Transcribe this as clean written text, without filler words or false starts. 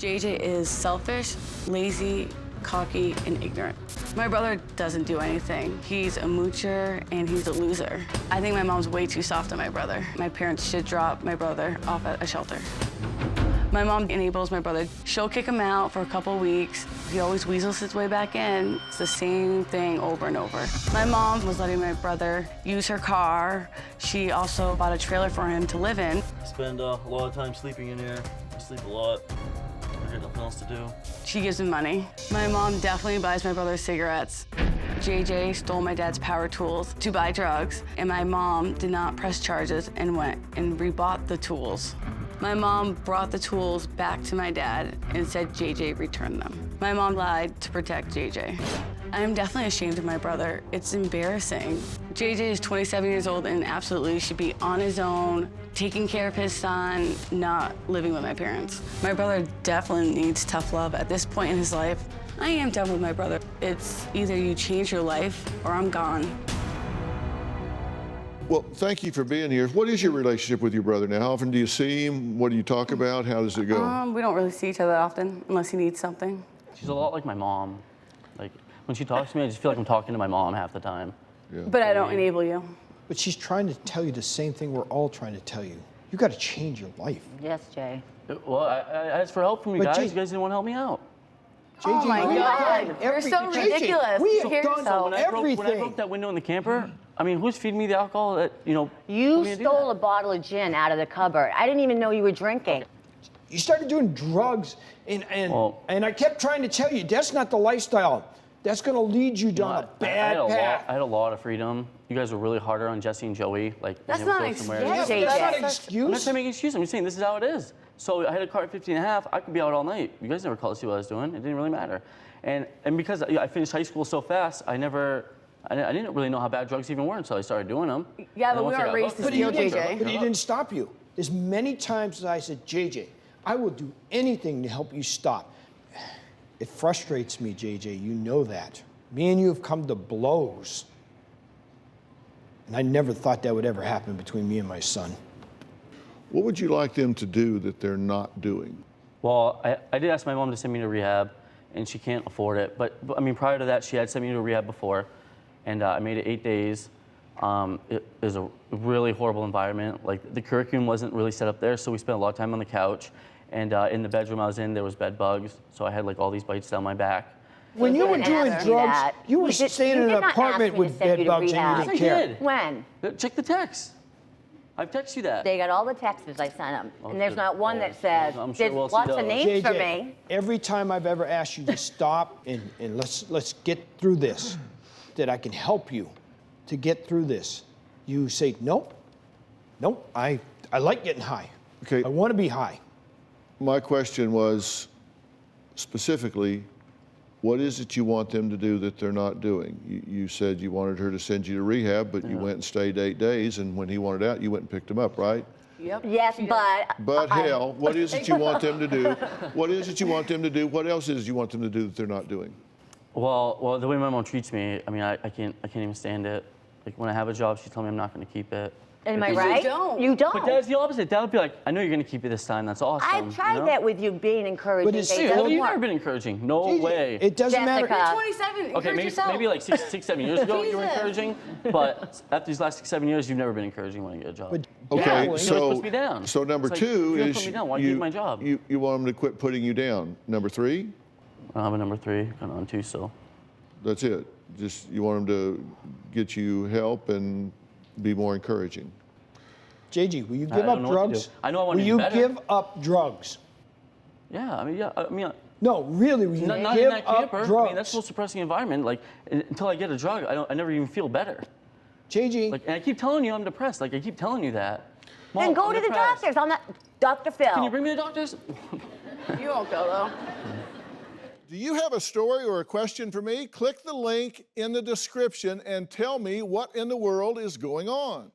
JJ is selfish, lazy, cocky, and ignorant. My brother doesn't do anything. He's a moocher and he's a loser. I think my mom's way too soft on my brother. My parents should drop my brother off at a shelter. My mom enables my brother. She'll kick him out for a couple weeks. He always weasels his way back in. It's the same thing over and over. My mom was letting my brother use her car. She also bought a trailer for him to live in. I spend a lot of time sleeping in here. I sleep a lot. I got nothing else to do. She gives him money. My mom definitely buys my brother cigarettes. JJ stole my dad's power tools to buy drugs, and my mom did not press charges and went and rebought the tools. My mom brought the tools back to my dad and said JJ returned them. My mom lied to protect JJ. I am definitely ashamed of my brother. It's embarrassing. JJ is 27 years old and absolutely should be on his own, taking care of his son, not living with my parents. My brother definitely needs tough love at this point in his life. I am done with my brother. It's either you change your life or I'm gone. Well, thank you for being here. What is your relationship with your brother now? How often do you see him? What do you talk about? How does it go? We don't really see each other often unless he needs something. She's a lot like my mom. Like, when she talks to me, I just feel like I'm talking to my mom half the time. Yeah. But I don't enable you. But she's trying to tell you the same thing we're all trying to tell you. You got to change your life. Yes, Jay. Well, I asked for help from you But guys. Jay- You guys didn't want to help me out. Oh my God, you're so ridiculous. We Here's have done so- When I broke that window in the camper, I mean, who's feeding me the alcohol that, you know? You stole a bottle of gin out of the cupboard. I didn't even know you were drinking. You started doing drugs, and I kept trying to tell you, that's not the lifestyle. That's going to lead you down a bad path. I had a lot of freedom. You guys were really harder on Jesse and Joey. Like, That's they never not go an somewhere. excuse. Yes, That's not an JJ. I'm not excuse. trying to make an excuse. I'm just saying this is how it is. So I had a car at 15 and a half. I could be out all night. You guys never called to see what I was doing. It didn't really matter. And because I finished high school so fast, I didn't really know how bad drugs even were until I started doing them. Yeah, And but we once I weren't got raised hooked, to But steal, he JJ. didn't stop you. As many times as I said, JJ, I will do anything to help you stop. It frustrates me, JJ. You know that. Me and you have come to blows. And I never thought that would ever happen between me and my son. What would you like them to do that they're not doing? Well, I did ask my mom to send me to rehab, and she can't afford it. But I mean, prior to that, she had sent me to rehab before, and I made it 8 days. It was a really horrible environment. Like, the curriculum wasn't really set up there, so we spent a lot of time on the couch. And in the bedroom I was in, there was bed bugs, so I had like all these bites down my back. When you were didn't doing ask me drugs, that. you were You did- staying you in did an not ask apartment me to with send you bed to bugs and rehab. you Yes, I didn't care. did. When? Check the text. I've texted you that. They got all the texts I sent them. Oh, And there's good. not one Oh, that says, I'm sure there's we'll see lots of those. names for JJ, me. every time I've ever asked you to stop and let's get through this, that I can help you to get through this, you say, nope, I like getting high. Okay. I want to be high. My question was specifically, what is it you want them to do that they're not doing? You said you wanted her to send you to rehab, but you went and stayed 8 days, and when he wanted out, you went and picked him up, right? Yep. Yes, but. But hell, what is it you want them to do? What is it you want them to do? What else is it you want them to do that they're not doing? Well, the way my mom treats me, I mean, I can't even stand it. Like, when I have a job, she tells me I'm not going to keep it. Am I Because- right? don't. You don't. But Dad's the opposite. Dad would be like, I know you're going to keep it this time. That's awesome. I've tried you know? that with you being encouraging. But it's It still- doesn't You've work. never been encouraging. No JJ, way. It doesn't matter. Jessica. 27, Okay, encourage yourself. maybe like six, 7 years ago you were Jesus. encouraging, but after these last 6, 7 years, you've never been encouraging when I get a job. But Okay, dabbling- You're so supposed to be down. so number It's like, two if you don't is put me down, why keep my job? you want them to quit putting you down. Number 3, I have a number 3 going on 2 still. that's it. Just you want them to get you help and be more encouraging. JJ, will you I give don't up know what to drugs? do. I know I want Will to you be better. give up drugs? Yeah, I mean, No, really, will you not in give that up camper. drugs? I mean, that's the most depressing environment. Like, until I get a drug, I never even feel better. JJ, Like, and I keep telling you I'm depressed. Like, I keep telling you that. Mom, Then go I'm to the depressed. doctors. I'm not Dr. Phil. Can you bring me to the doctors? You won't go, though. Do you have a story or a question for me? Click the link in the description and tell me what in the world is going on.